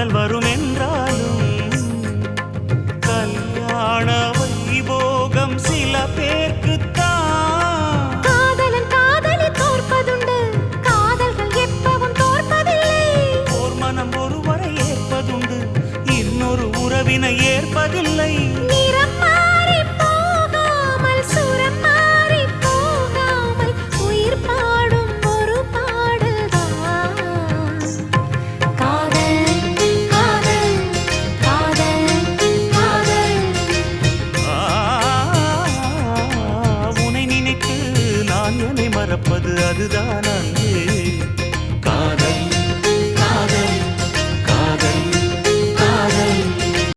காதல் வரும் என்றாலும் கல்யாண வைபோகம் சில பேர்க்குத்தான். காதலன் காதலி தோற்பதுண்டு, காதல்கள் எப்பவும் தோற்பதில்லை. ஓர் மனம் ஒருவரை ஏற்பதுண்டு, இன்னொரு உறவினை ஏற்பதில்லை.